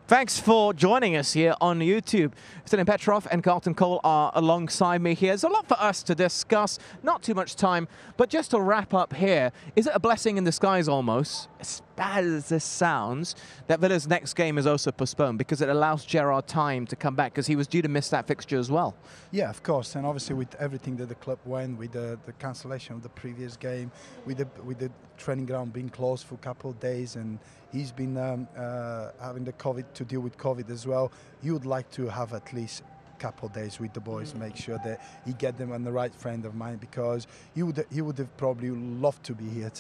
Thanks for joining us here on YouTube. Stiliyan Petrov and Carlton Cole are alongside me here. There's a lot for us to discuss, not too much time, but just to wrap up here, is it a blessing in disguise almost, as bad as this sounds, that Villa's next game is also postponed because it allows Gerrard time to come back because he was due to miss that fixture as well? Yeah, of course, and obviously with everything that the club went, with the cancellation of the previous game, with the training ground being closed for a couple of days, and he's been having the COVID to deal with COVID as well. You would like to have at least a couple of days with the boys, make sure that he get them on the right frame of mind, because he would have probably loved to be here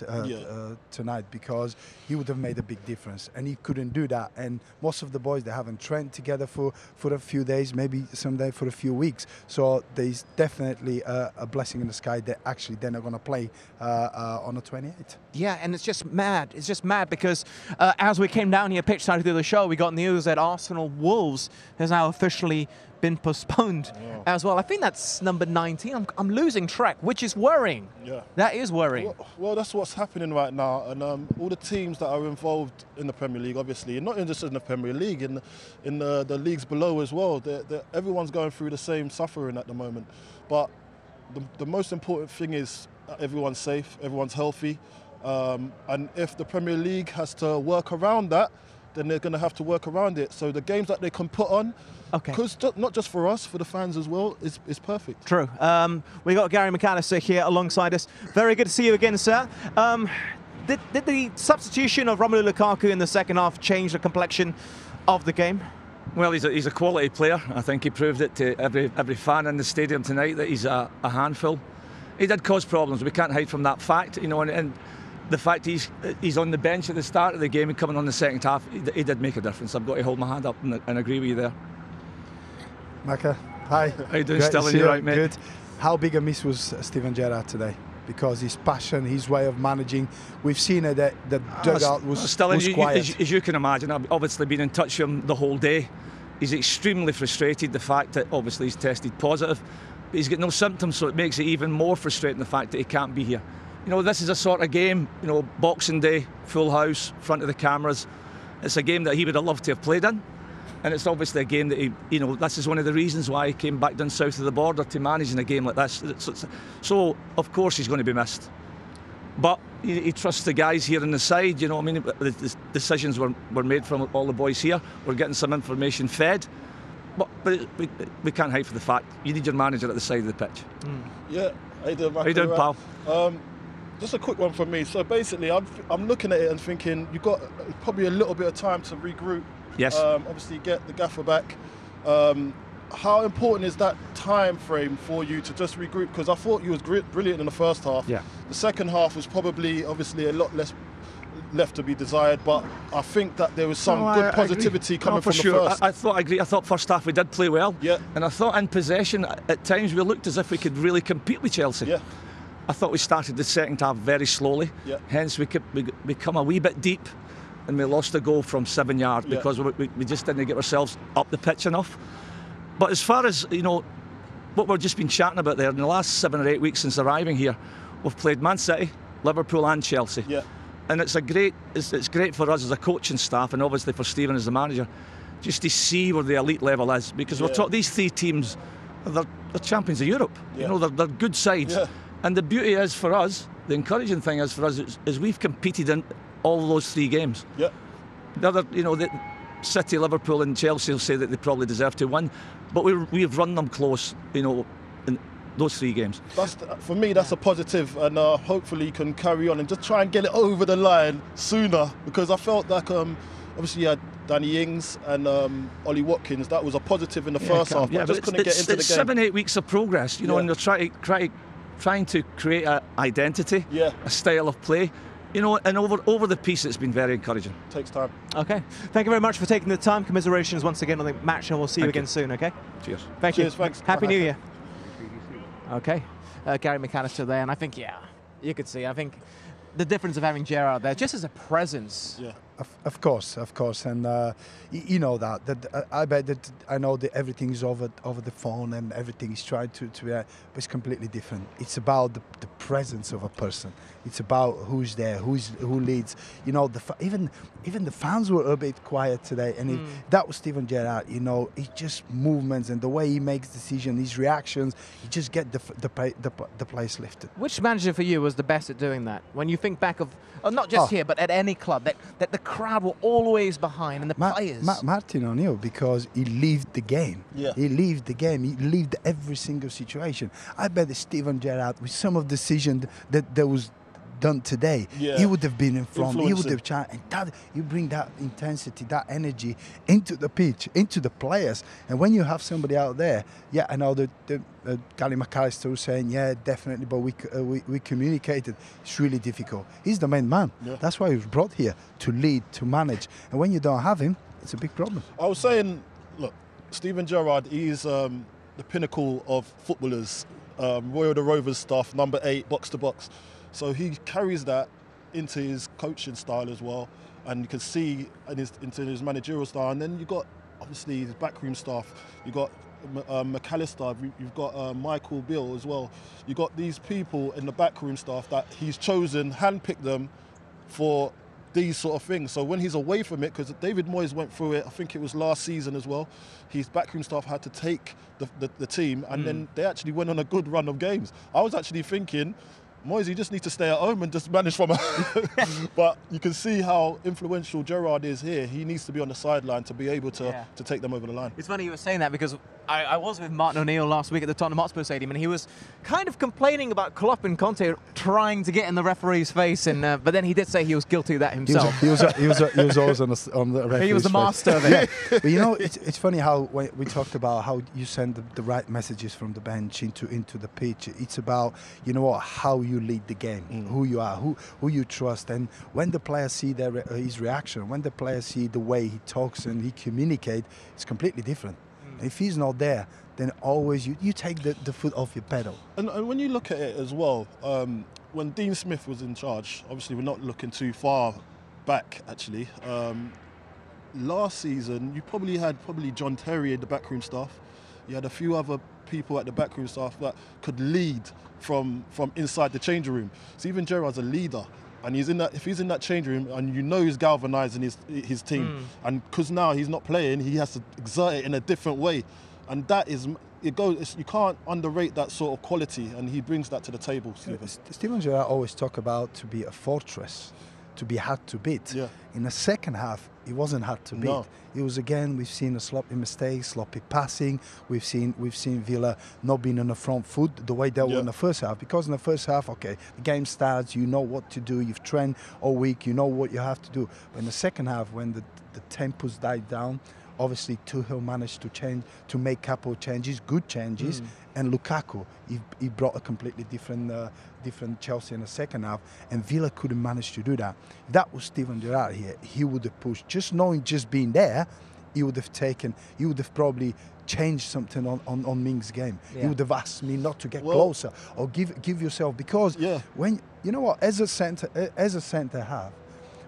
tonight, because he would have made a big difference, and he couldn't do that. And most of the boys, they haven't trained together for a few days, maybe someday for a few weeks. So there's definitely a blessing in the sky that actually they're not going to play on the 28th. Yeah, and it's just mad. It's just mad because as we came down here pitch side through the show, we got news that Arsenal Wolves has now officially been postponed as well. I think that's number 19. I'm losing track, which is worrying. Yeah, that is worrying. Well, that's what's happening right now, and all the teams that are involved in the Premier League, obviously, and not just in the Premier League, in the leagues below as well. Everyone's going through the same suffering at the moment. But the most important thing is that everyone's safe, everyone's healthy, and if the Premier League has to work around that, then they're going to have to work around it. So the games that they can put on, because not just for us, for the fans as well, is perfect. True. We got Gary McAllister here alongside us. Very good to see you again, sir. Did the substitution of Romelu Lukaku in the second half change the complexion of the game? Well, he's a quality player. I think he proved it to every fan in the stadium tonight that he's a handful. He did cause problems. We can't hide from that fact, you know, and the fact he's on the bench at the start of the game and coming on the second half, he did make a difference. I've got to hold my hand up and agree with you there. Maca, hi. How you doing, Stiliyan? You right, mate? Good. How big a miss was Steven Gerrard today? Because his passion, his way of managing, we've seen it that the dugout was quiet. As you can imagine, I've obviously been in touch with him the whole day. He's extremely frustrated, the fact that obviously he's tested positive, but he's got no symptoms, so it makes it even more frustrating, the fact that he can't be here. You know, this is a sort of game, you know, Boxing Day, full house, front of the cameras. It's a game that he would have loved to have played in. And it's obviously a game that he, you know, this is one of the reasons why he came back down south of the border to manage in a game like this. So of course he's going to be missed. But he trusts the guys here on the side, you know what I mean? The decisions were made from all the boys here. We're getting some information fed. But we can't hide from the fact you need your manager at the side of the pitch. Yeah, how you doing, How you doing, pal? Just a quick one from me. So basically, I'm looking at it and thinking you've got probably a little bit of time to regroup. Yes. Obviously, get the gaffer back. How important is that time frame for you to just regroup? Because I thought you was brilliant in the first half. Yeah. The second half was probably, obviously, a lot less left to be desired, but I think that there was some good positivity coming from the first. I agree. I thought first half we did play well. Yeah. And I thought in possession, at times we looked as if we could really compete with Chelsea. Yeah. I thought we started the second half very slowly. Yeah. Hence we come a wee bit deep, and we lost a goal from 7 yards because we just didn't get ourselves up the pitch enough. But as far as, you know, what we've just been chatting about there, in the last 7 or 8 weeks since arriving here, we've played Man City, Liverpool and Chelsea. Yeah. And it's great for us as a coaching staff, and obviously for Steven as the manager, just to see where the elite level is, because we're taught these three teams, they're champions of Europe. You know, they're good sides. Yeah. And the beauty is for us, the encouraging thing is for us, is we've competed in all those 3 games. Yeah. The other, you know, the City, Liverpool and Chelsea will say that they probably deserve to win, but we've run them close, you know, in those 3 games. For me, that's a positive, and hopefully you can carry on and just try and get it over the line sooner, because I felt like obviously you had Danny Ings and Ollie Watkins. That was a positive in the first half, but just couldn't get into the game. 7 or 8 weeks of progress, you know, and they're trying to create an identity, a style of play. You know, and over the piece, it's been very encouraging. Takes time. Okay. Thank you very much for taking the time. Commiserations once again on the match, and we'll see you again soon, okay? Cheers. Thank you. Cheers, thanks. Happy New Year. Okay. Gary McAllister there, and I think, you could see, I think the difference of having Gerrard there, just as a presence, Of course, and you know that I bet that I know that everything is over the phone and everything is trying to but it's completely different. It's about the presence of a person. It's about who's there, who leads. You know, even the fans were a bit quiet today, and that was Steven Gerrard. You know, he just movements and the way he makes decisions, his reactions, he just get the place lifted. Which manager for you was the best at doing that? When you think back of, not just here, but at any club, that the crowd were always behind and the players. Martin O'Neill, because he lived the game. Yeah. He lived the game. He lived every single situation. I bet that Steven Gerrard, with some of the decisions that was done today, he would have been in front. He would have tried, and that you bring that intensity, that energy into the pitch, into the players. And when you have somebody out there, I know that Gary McAllister was saying, yeah, definitely, but we communicated. It's really difficult. He's the main man. Yeah. That's why he was brought here, to lead, to manage. And when you don't have him, it's a big problem. I was saying, look, Steven Gerrard, he's the pinnacle of footballers. Royal the Rovers staff, number 8, box to box. So he carries that into his coaching style as well, and you can see into his managerial style. And then you got obviously his backroom staff. You got McAllister. You've got Michael Bill as well. You got these people in the backroom staff that he's chosen, handpicked them for these sort of things. So when he's away from it, because David Moyes went through it, I think it was last season as well, his backroom staff had to take the team, and then they actually went on a good run of games. I was actually thinking, Moyes, you just need to stay at home and just manage from home. But you can see how influential Gerrard is here. He needs to be on the sideline to be able to take them over the line. It's funny you were saying that, because I was with Martin O'Neill last week at the Tottenham Hotspur Stadium, and he was kind of complaining about Klopp and Conte trying to get in the referee's face, and but then he did say he was guilty of that himself. He was always on the referee's face. He was the master of it. But you know, it's funny how we talked about how you send the right messages from the bench into the pitch. It's about, you know what, how you lead the game, who you are, who you trust. And when the players see his reaction, when the players see the way he talks and he communicates, it's completely different. If he's not there, then always you take the foot off your pedal. And when you look at it as well, when Dean Smith was in charge, obviously we're not looking too far back actually. Last season, you probably had John Terry in the backroom staff. You had a few other people at the backroom staff that could lead from inside the changing room. Steven Gerrard's a leader, and if he's in that changing room, and you know he's galvanising his team, and because now he's not playing, he has to exert it in a different way, and that is you can't underrate that sort of quality, and he brings that to the table. Steven Gerrard always talk about to be a fortress, to be hard to beat. Yeah. In the second half, it wasn't hard to beat. No. It was, again, we've seen a sloppy mistake, sloppy passing. We've seen Villa not being on the front foot the way they were in the first half. Because in the first half, okay, the game starts, you know what to do, you've trained all week, you know what you have to do. But in the second half, when the tempos died down, obviously Tuchel managed to make a couple of changes, good changes, and Lukaku, he brought a completely different Chelsea in the second half, and Villa couldn't manage to do that. If that was Steven Gerrard here, he would have pushed. Just being there, he would have probably changed something on Ming's game. Yeah. He would have asked me not to get closer, or give yourself, because when you know what, as a centre half,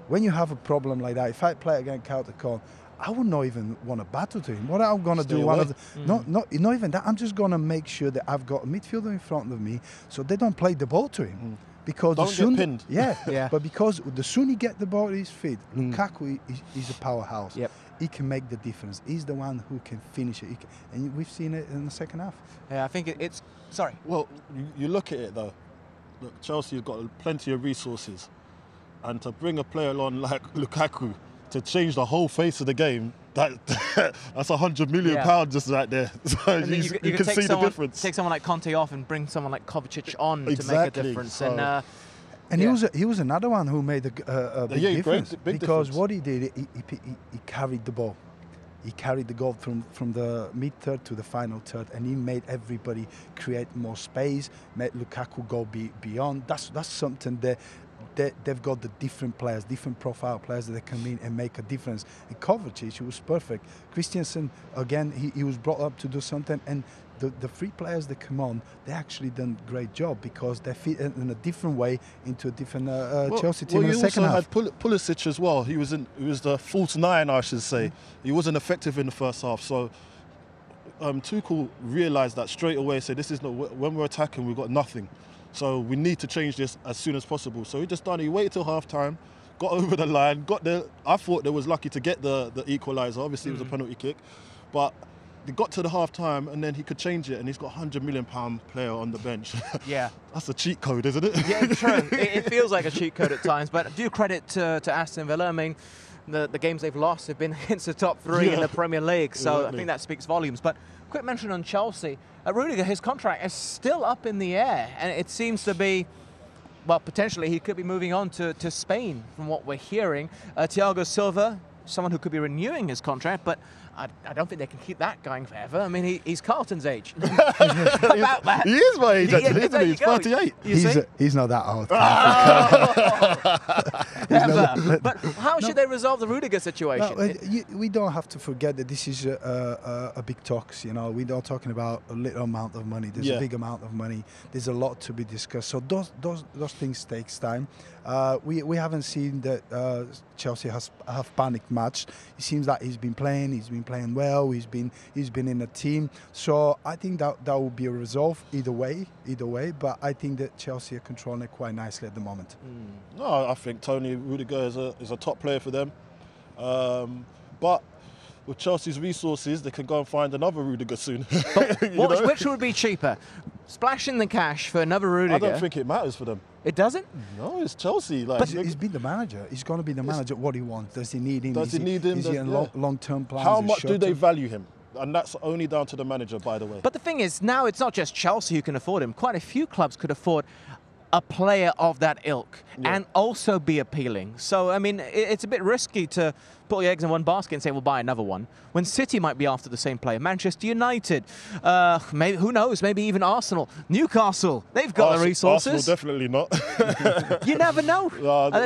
when you have a problem like that, if I play against Carlton Cole, I would not even want to battle to him. What I'm going to do, not even that, I'm just going to make sure that I've got a midfielder in front of me so they don't play the ball to him. Because don't get pinned. Yeah. But because the sooner he get the ball at his feet, Lukaku is a powerhouse. Yep. He can make the difference. He's the one who can finish it. And we've seen it in the second half. Yeah, I think it's... Sorry. Well, you look at it, though. Look, Chelsea have got plenty of resources. And to bring a player on like Lukaku, to change the whole face of the game, that's £100 million just right there. So you can see the difference. Take someone like Conte off and bring someone like Kovacic on to make a difference. So and he was another one who made a big difference, because what he did, he carried the ball. He carried the goal from the mid-third to the final third, and he made everybody create more space, made Lukaku go beyond. That's something that they've got the different players, different profile players that they come in and make a difference. And Kovacic was perfect. Christiansen, again, he was brought up to do something, and the three players that come on, they actually done a great job because they fit in a different way into a different Chelsea team in the second half. You also had Pulisic as well. He was the false nine, I should say. He wasn't effective in the first half, so Tuchel realised that straight away. Said, "This is not when we're attacking, we've got nothing, so we need to change this as soon as possible." So he just done. He waited till half time, got over the line, got there. I thought they was lucky to get the equaliser. Obviously, it was a penalty kick, but they got to the half time and then he could change it, and he's got a £100 million player on the bench. Yeah. That's a cheat code, isn't it? Yeah, true. It feels like a cheat code at times, but due credit to Aston Villa. I mean, the games they've lost have been against the top three in the Premier League, so exactly. I think that speaks volumes. But quick mention on Chelsea. Rudiger, his contract is still up in the air, and it seems to be, well, potentially he could be moving on to Spain from what we're hearing. Thiago Silva, someone who could be renewing his contract, but I don't think they can keep that going forever. I mean, he's Carlton's age. About that. He is my age, actually, isn't he? He's 38. He's not that old. But how should they resolve the Rudiger situation? No, we don't have to forget that this is a big talks. You know, we're not talking about a little amount of money. There's a big amount of money. There's a lot to be discussed. So those things takes time. We haven't seen that Chelsea have panicked much. It seems like he's been playing well. He's been in a team. So I think that will be a resolve either way. But I think that Chelsea are controlling it quite nicely at the moment. No, I think Tony Rudiger is a top player for them. But with Chelsea's resources, they can go and find another Rudiger soon. Which would be cheaper? Splashing the cash for another Rudiger? I don't think it matters for them. It doesn't? No, it's Chelsea. Like, but he's been the manager. He's going to be the manager. What he wants? Does he need him? Does he need him? Is he in long-term plans? How much do they value him? And that's only down to the manager, by the way. But the thing is, now it's not just Chelsea who can afford him. Quite a few clubs could afford a player of that ilk and also be appealing. So, I mean, it's a bit risky to put your eggs in one basket and say, we'll buy another one, when City might be after the same player. Manchester United, maybe, who knows, maybe even Arsenal. Newcastle, they've got the resources. Arsenal definitely not. You never know.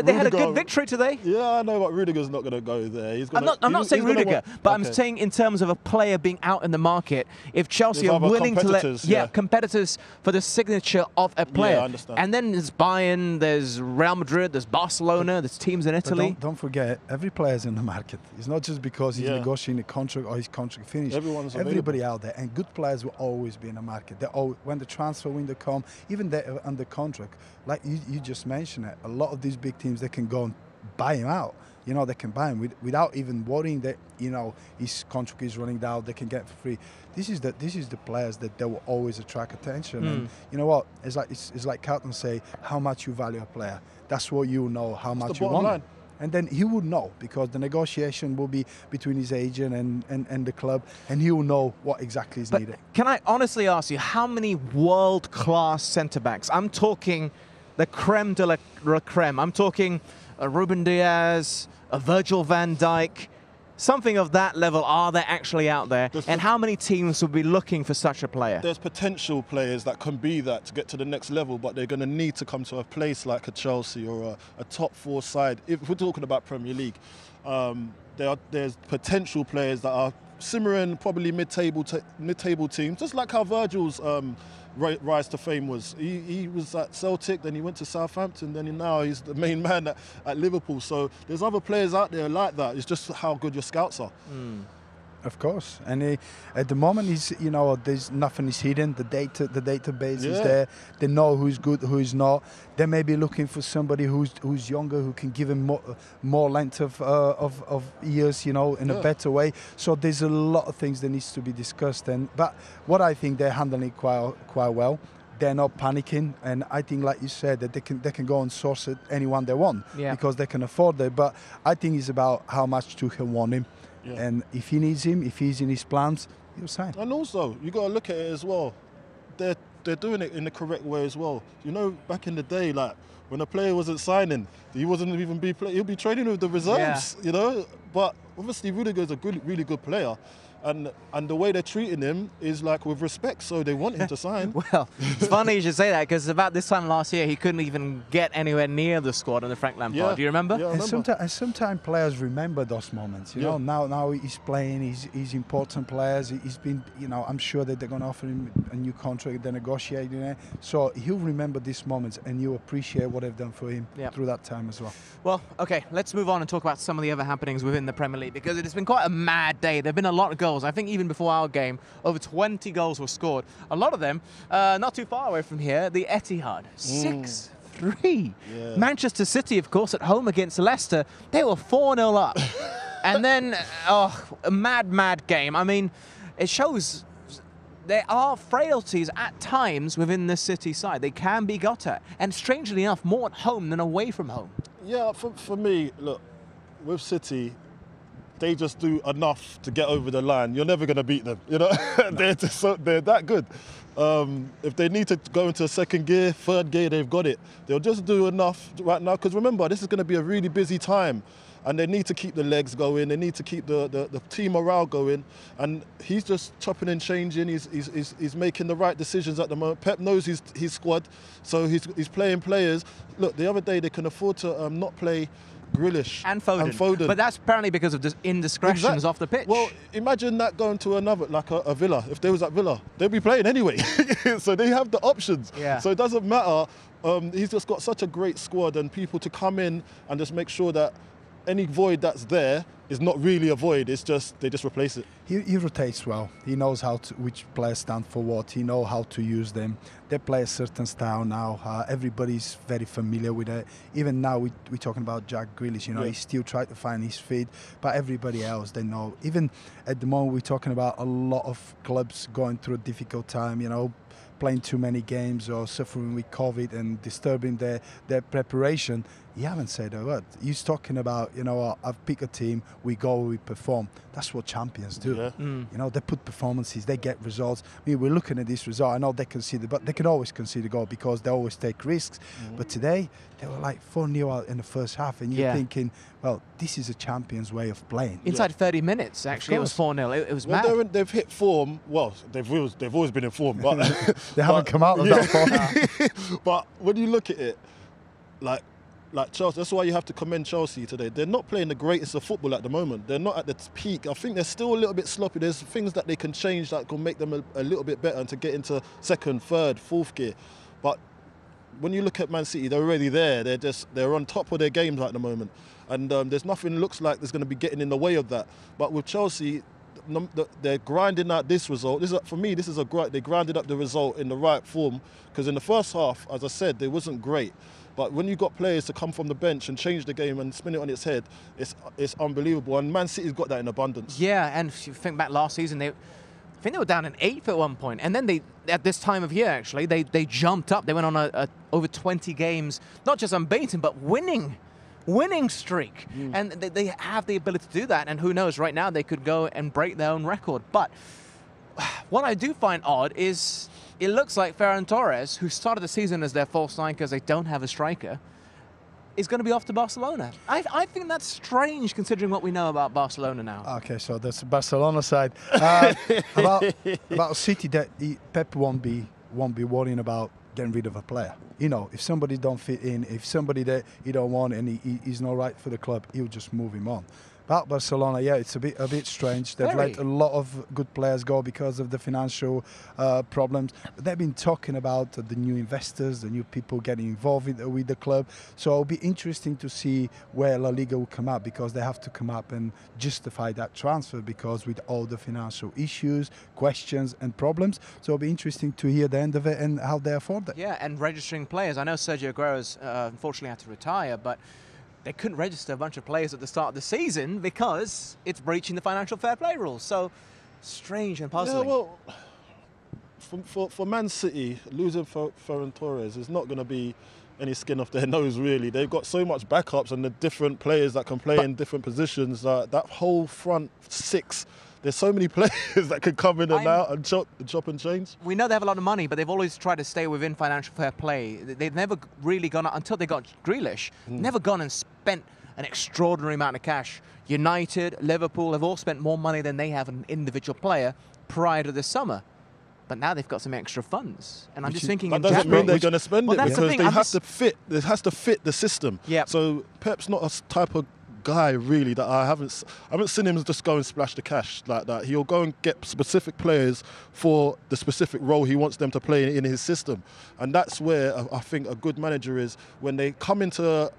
They had a good victory today. Yeah, I know, but Rudiger's not going to go there. I'm not saying Rudiger, but I'm saying in terms of a player being out in the market, if Chelsea are willing to let competitors for the signature of a player. Yeah, I understand. And then there's Bayern, there's Real Madrid, there's Barcelona, there's teams in Italy. But don't forget, every player's in the market. It's not just because he's negotiating a contract or his contract finished. Everybody out there, and good players will always be in the market. When the transfer window comes, even they're under contract, like you just mentioned it, a lot of these big teams, they can go and buy him out. You know, they can buy him without even worrying that, you know, his contract is running down, they can get for free. This is the players that they will always attract attention. And you know what? It's like Carlton say, how much you value a player. That's what you know, how much you want. Line. And then he would know, because the negotiation will be between his agent and the club, and he will know what exactly is needed. Can I honestly ask you, how many world-class centre-backs? I'm talking the creme de la creme. I'm talking a Ruben Diaz, a Virgil van Dijk, something of that level are there actually out there? And how many teams would be looking for such a player? There's potential players that can be that to get to the next level, but they're going to need to come to a place like a Chelsea or a top four side. If we're talking about Premier League, there's potential players that are simmering probably mid-table teams, just like how Virgil's rise to fame was. He was at Celtic, then he went to Southampton, then now he's the main man at Liverpool. So there's other players out there like that. It's just how good your scouts are. Of course, and at the moment, there's nothing is hidden. The database is there. They know who's good, who is not. They may be looking for somebody who's younger, who can give him more length of years, in a better way. So there's a lot of things that needs to be discussed. But what I think they're handling quite well. They're not panicking, and I think, like you said, that they can go and source it anyone they want because they can afford it. But I think it's about how much Tuchel want him. Yeah. And if he needs him, if he's in his plans, he'll sign. And also, you got to look at it as well. They're doing it in the correct way as well. Back in the day, like when a player wasn't signing, he wasn't even he'll be training with the reserves. But obviously Rudiger's a really good player. And the way they're treating him is like with respect, so they want him to sign. Well, it's funny you should say that, because about this time last year, he couldn't even get anywhere near the squad under Frank Lampard. Yeah. Do you remember? Yeah, I remember. And sometimes players remember those moments. You know, now he's playing. He's important players. He's been. You know, I'm sure that they're going to offer him a new contract. They're negotiating it. So he'll remember these moments, and you appreciate what they've done for him through that time as well. Well, okay, let's move on and talk about some of the other happenings within the Premier League, because it has been quite a mad day. There have been a lot of goals. I think even before our game, over 20 goals were scored. A lot of them not too far away from here. The Etihad, 6-3. Yeah. Manchester City, of course, at home against Leicester, they were 4-0 up. And then, a mad game. I mean, it shows there are frailties at times within the City side. They can be got at. And strangely enough, more at home than away from home. Yeah, for me, look, with City, they just do enough to get over the line. You're never going to beat them. You know, they're that good. If they need to go into a second gear, third gear, they've got it. They'll just do enough right now, because remember, this is going to be a really busy time, and they need to keep the legs going. They need to keep the team morale going, and he's just chopping and changing. He's making the right decisions at the moment. Pep knows his squad, so he's playing players. Look, the other day they can afford to not play Grealish and Foden. But that's apparently because of indiscretions off the pitch. Well, imagine that going to another, like a Villa. If they was at Villa, they'd be playing anyway. So they have the options. Yeah. So it doesn't matter. He's just got such a great squad, and people to come in and just make sure that any void that's there is not really a void. It's just they just replace it. He rotates well. He knows which players stand for what. He knows how to use them. They play a certain style now. Everybody's very familiar with it. Even now we're talking about Jack Grealish. You know, he's still trying to find his feet. But everybody else, they know. Even at the moment, we're talking about a lot of clubs going through a difficult time. You know, playing too many games or suffering with COVID and disturbing their preparation. You haven't said a word. He's talking about, you know, I've picked a team, we go, we perform. That's what champions do. Yeah. You know, they put performances, they get results. I mean, we're looking at this result. I know they concede, but they can always concede a goal because they always take risks. But today, they were like 4-0 out in the first half, and you're thinking, well, this is a champion's way of playing. Inside 30 minutes, actually, it was 4-0. It was mad. They've hit form. Well, they've always been in form, but they haven't come out of that form. But when you look at it, like Chelsea, that's why you have to commend Chelsea today. They're not playing the greatest of football at the moment. They're not at the peak. I think they're still a little bit sloppy. There's things that they can change that can make them a little bit better and to get into second, third, fourth gear. But when you look at Man City, they're already there. They're on top of their games at the moment. And there's nothing looks like there's going to be getting in the way of that. But with Chelsea, they're grinding out this result. For me, they grinded up the result in the right form, because in the first half, as I said, they wasn't great. But when you got players to come from the bench and change the game and spin it on its head, it's unbelievable. And Man City's got that in abundance. Yeah, and if you think back last season, I think they were down in 8th at one point, and then at this time of year, actually, they jumped up. They went on a over 20 games, not just unbeaten, but winning streak. And they have the ability to do that, and who knows, right now they could go and break their own record. But what I do find odd is it looks like Ferran Torres, who started the season as their false nine because they don't have a striker, is going to be off to Barcelona. I think that's strange considering what we know about Barcelona now. Okay, so that's the Barcelona side. About City, that Pep won't be worrying about getting rid of a player. You know, if somebody don't fit in, if somebody that he don't want and he's not right for the club, he'll just move him on. About Barcelona, yeah, it's a bit strange. They've let a lot of good players go because of the financial problems. But they've been talking about the new investors, the new people getting involved with the club. So it'll be interesting to see where La Liga will come up, because they have to come up and justify that transfer, because with all the financial issues, questions and problems. So it'll be interesting to hear the end of it and how they afford it. Yeah, and registering players. I know Sergio Aguero's unfortunately had to retire, but they couldn't register a bunch of players at the start of the season because it's breaching the financial fair play rules. So strange and puzzling. Yeah, well, for Man City, losing Ferran Torres is not going to be any skin off their nose, really. They've got so much backups and the different players that can play in different positions. That whole front six, there's so many players that can come in and out and chop and change. We know they have a lot of money, but they've always tried to stay within financial fair play. They've never really gone, until they got Grealish, never gone and spent an extraordinary amount of cash. United, Liverpool have all spent more money than they have on an individual player prior to this summer. But now they've got some extra funds. And I'm just thinking that doesn't mean they're going to spend it, because they have to fit. It has to fit the system. Yep. So Pep's not a type of guy really that I haven't seen him just go and splash the cash like that. He'll go and get specific players for the specific role he wants them to play in his system. And that's where I think a good manager is, when they come into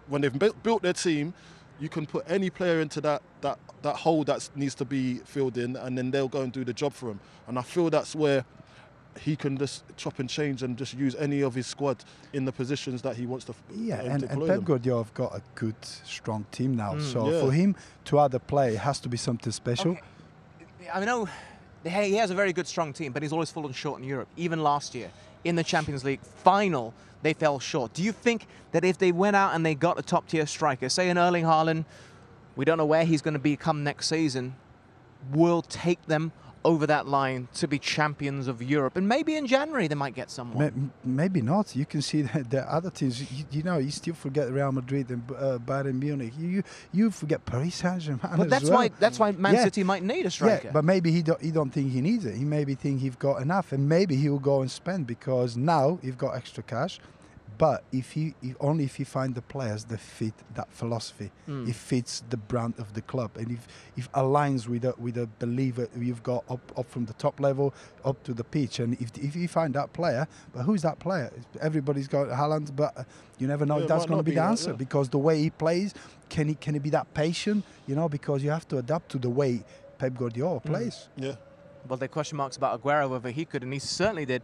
when they've built their team, you can put any player into that hole that needs to be filled in, and then they'll go and do the job for him. And I feel that's where he can just chop and change and just use any of his squad in the positions that he wants to. Yeah, and Pep Guardiola have got a good, strong team now. So for him to add a play, it has to be something special. Okay. I know he has a very good, strong team, but he's always fallen short in Europe. Even last year, in the Champions League final, they fell short. Do you think that if they went out and they got a top-tier striker, say an Erling Haaland, we don't know where he's going to become next season, will take them over that line to be champions of Europe? And maybe in January they might get someone. Maybe not. You can see that the other teams, you still forget Real Madrid and Bayern Munich. You forget Paris Saint-Germain. But that's why Man City might need a striker. Yeah, but maybe he don't think he needs it. He maybe think he's got enough, and maybe he will go and spend, because now he's got extra cash. But if he find the players that fit that philosophy, it fits the brand of the club, and if aligns with a believer you've got up from the top level up to the pitch, and if you find that player, but who's that player? Everybody's got Haaland, but you never know if that's going to be the answer, because the way he plays, can he be that patient? Because you have to adapt to the way Pep Guardiola plays. Yeah. Well, there are question marks about Aguero, whether he could, and he certainly did.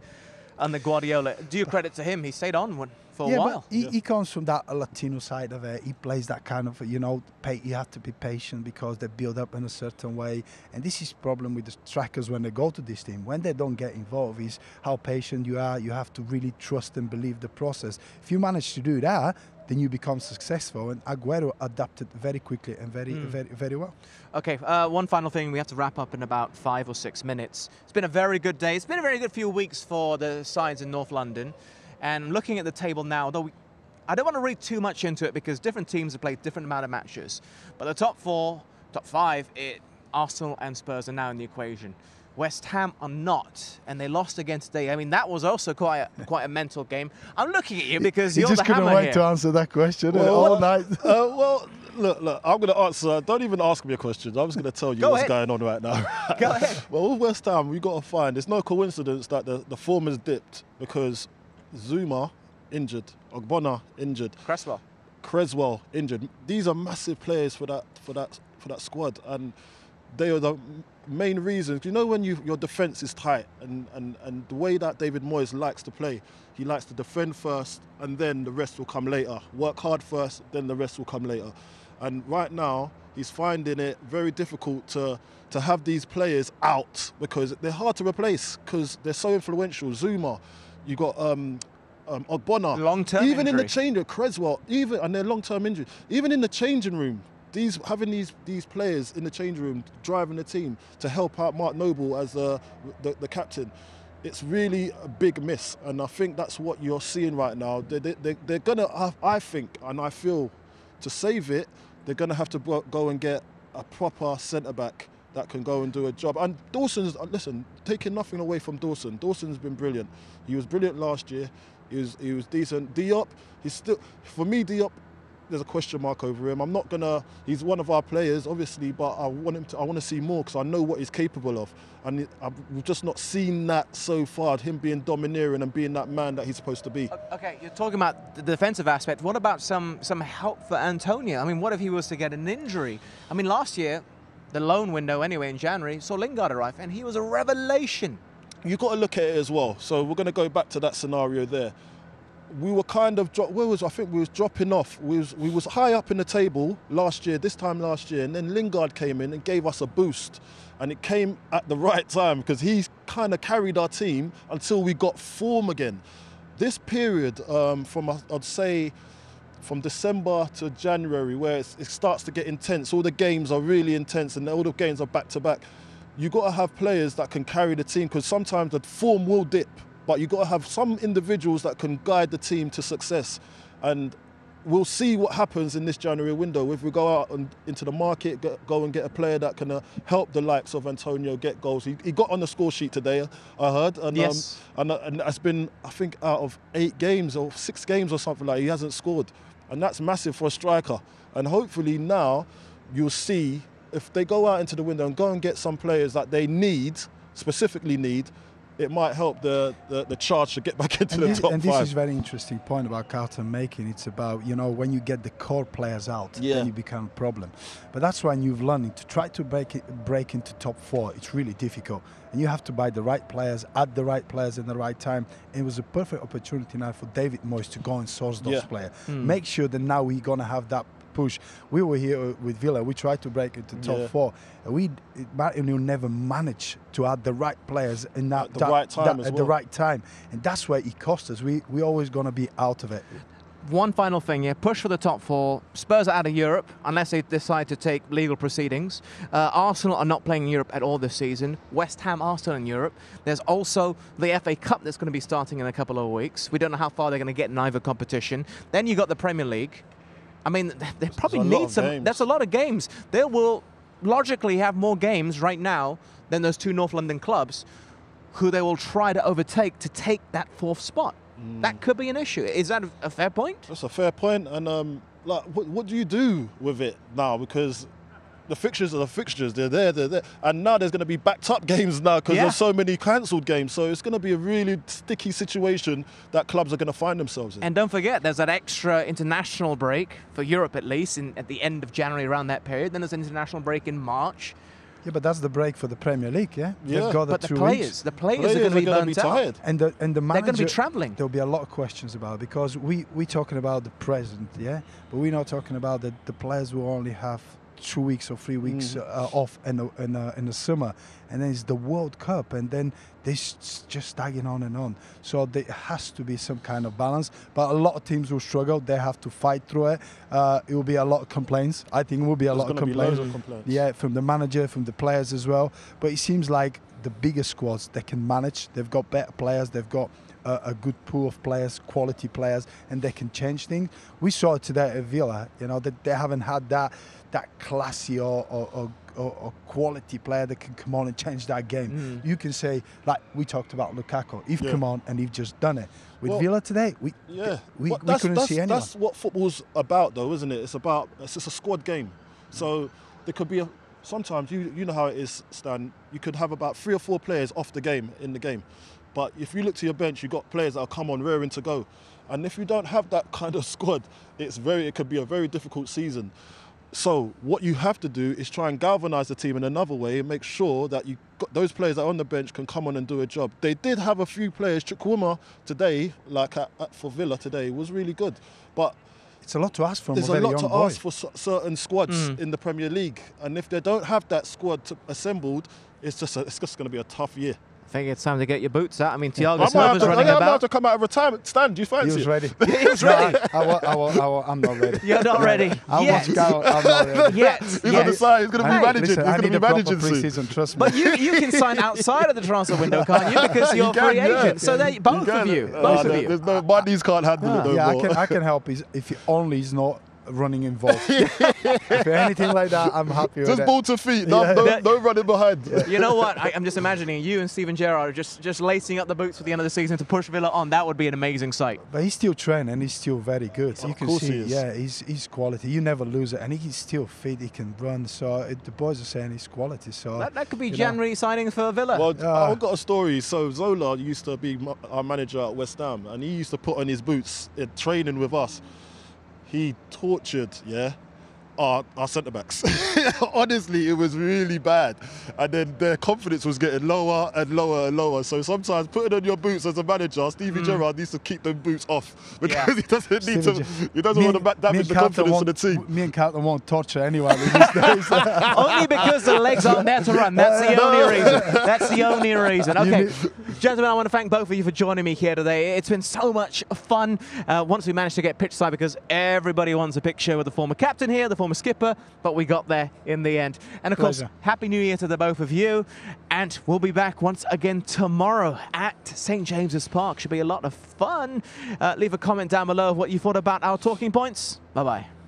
And the Guardiola, due credit to him, he stayed on for a while. But he comes from that Latino side of it. He plays that kind of, you have to be patient, because they build up in a certain way. And this is the problem with the strikers when they go to this team. When they don't get involved, is how patient you are. You have to really trust and believe the process. If you manage to do that, then you become successful. And Aguero adapted very quickly and very well. Okay, one final thing. We have to wrap up in about 5 or 6 minutes. It's been a very good day. It's been a very good few weeks for the sides in North London. And looking at the table now, though I don't want to read too much into it, because different teams have played different amount of matches. But the top 4, top 5, Arsenal and Spurs are now in the equation. West Ham are not, and they lost again today. I mean, that was also quite a mental game. I'm looking at you because you're the hammer here. You just couldn't wait to answer that question all night. Well, look, I'm going to answer. Don't even ask me a question. I'm just going to tell you what's going on right now. Go ahead. Well, with West Ham, we've got to find, it's no coincidence that the form has dipped, because Zuma injured, Ogbonna injured, Creswell injured. These are massive players for that squad, and they are the main reasons. When your defence is tight, and the way that David Moyes likes to play, he likes to defend first, and then the rest will come later. Work hard first, then the rest will come later. And right now, he's finding it very difficult to have these players out, because they're hard to replace, because they're so influential. Zuma, you got Ogbonna, long-term even injury. in the change room, Creswell, and their long-term injury, even in the changing room. Having these players in the changing room driving the team to help out Mark Noble as the captain, it's really a big miss, and I think that's what you're seeing right now. They're gonna have, I think, and I feel, to save it, they're gonna have to go and get a proper centre back that can go and do a job. And Dawson's, listen, taking nothing away from Dawson. Dawson's been brilliant. He was brilliant last year. He was decent. Diop, he's still, for me, Diop, there's a question mark over him. I'm not gonna. He's one of our players, obviously, but I want to see more, because I know what he's capable of, and I've just not seen that so far. Him being domineering and being that man that he's supposed to be. Okay, you're talking about the defensive aspect. What about some help for Antonio? I mean, what if he was to get an injury? I mean, last year, the loan window anyway in January, saw Lingard arrive, and he was a revelation. You've got to look at it as well. So we're going to go back to that scenario there. We were kind of, I think we was dropping off. We was high up in the table this time last year, and then Lingard came in and gave us a boost. And it came at the right time, because he kind of carried our team until we got form again. This period I'd say from December to January, where it starts to get intense, all the games are really intense and all the games are back-to-back, you've got to have players that can carry the team, because sometimes the form will dip. But you've got to have some individuals that can guide the team to success. And we'll see what happens in this January window. If we go out into the market, go and get a player that can help the likes of Antonio get goals. He got on the score sheet today, I heard. And, yes. And it's been, I think, out of 8 games or 6 games or something like that, he hasn't scored. And that's massive for a striker. And hopefully now you'll see, if they go out into the window and go and get some players that they need, specifically need, it might help the charge to get back into the top 5. And this is a very interesting point about Carlton making. It's about, you know, when you get the core players out, then you become a problem. But that's when you've learned to try to break into top 4. It's really difficult. And you have to buy the right players, add the right players in the right time. It was a perfect opportunity now for David Moyes to go and source those players. Make sure that now we're going to have that push. We were here with Villa. We tried to break into top 4. Martin will never manage to add the right players in that, the right time, and that's where it cost us. We always going to be out of it. One final thing here, push for the top 4. Spurs are out of Europe unless they decide to take legal proceedings. Arsenal are not playing in Europe at all this season. West Ham are still in Europe. There's also the FA Cup that's going to be starting in a couple of weeks. We don't know how far they're going to get in either competition. Then you got the Premier League. I mean, they probably need some. That's a lot of games. They will logically have more games right now than those 2 North London clubs, who they will try to overtake to take that 4th spot. That could be an issue. Is that a fair point? That's a fair point. And like, what do you do with it now? Because the fixtures are the fixtures. They're there. And now there's going to be backed up games now because there's so many cancelled games. So it's going to be a really sticky situation that clubs are going to find themselves in. And don't forget, there's that extra international break, for Europe at least, at the end of January, around that period. Then there's an international break in March. Yeah, but that's the break for the Premier League, They've got but the players are going to be burnt tired. And the manager, they're going to be travelling. There'll be a lot of questions about it, because we're talking about the present, but we're not talking about the players who only have 2 weeks or 3 weeks off in the summer, and then it's the World Cup, and then they're just tagging on and on. So there has to be some kind of balance. But a lot of teams will struggle. They have to fight through it. It will be a lot of complaints. I think it will be a lot of complaints. Yeah, from the manager, from the players as well. But it seems like the bigger squads, they can manage. They've got better players. They've got a good pool of players, quality players, and they can change things. We saw it today at Villa, that they haven't had that classy or quality player that can come on and change that game. You can say, like we talked about Lukaku, he's come on and he's just done it. With Villa today, we couldn't see anyone. That's what football's about, though, isn't it? It's just a squad game. So there could be sometimes, you know how it is, Stan, you could have about 3 or 4 players off the game, in the game. But if you look to your bench, you've got players that will come on raring to go. And if you don't have that kind of squad, it could be a very difficult season. So what you have to do is try and galvanise the team in another way and make sure that you got those players that are on the bench can come on and do a job. They did have a few players. Chukwuma today, like for Villa today, was really good. But it's a lot to ask from there's a lot to ask for certain squads in the Premier League. And if they don't have that squad assembled, it's just going to be a tough year. I think it's time to get your boots out. I mean, Thiago Silva's running about. I'm about to come out of retirement. Stan, do you fancy it? He was ready. He was ready. No, I'm not ready. You're not ready. I'm not ready. Yet. He's on the side. He's going to be managing. Listen, he's going to be managing pre-season, trust me. But you can sign outside of the transfer window, can't you? Because you're a free agent. So both of you. There's no money's can't handle it no more. I can help if only he's not running involved. If anything like that, I'm happy with it. Just ball to feet, no running behind. You know what? I'm just imagining you and Steven Gerrard just lacing up the boots for the end of the season to push Villa on. That would be an amazing sight. But he's still training and he's still very good. You can see, he's quality. You never lose it, and he's still fit. He can run. So the boys are saying he's quality. So that could be January signing for Villa. Well, I've got a story. So Zola used to be our manager at West Ham, and he used to put on his boots in training with us. He tortured, our centre-backs. Honestly, it was really bad. And then their confidence was getting lower and lower and lower. So sometimes putting on your boots as a manager, Steven Gerrard needs to keep them boots off. Because he doesn't need to, he doesn't want to damage the confidence of the team. Me and Carlton won't torture anyone these days. Only because the legs aren't there to run. That's the only reason. That's the only reason. Okay. Gentlemen, I want to thank both of you for joining me here today. It's been so much fun once we managed to get pitch side, because everybody wants a picture with the former captain here, the former skipper, but we got there in the end. And of course, Happy New Year to the both of you. And we'll be back once again tomorrow at St. James's Park. Should be a lot of fun. Leave a comment down below of what you thought about our talking points. Bye-bye.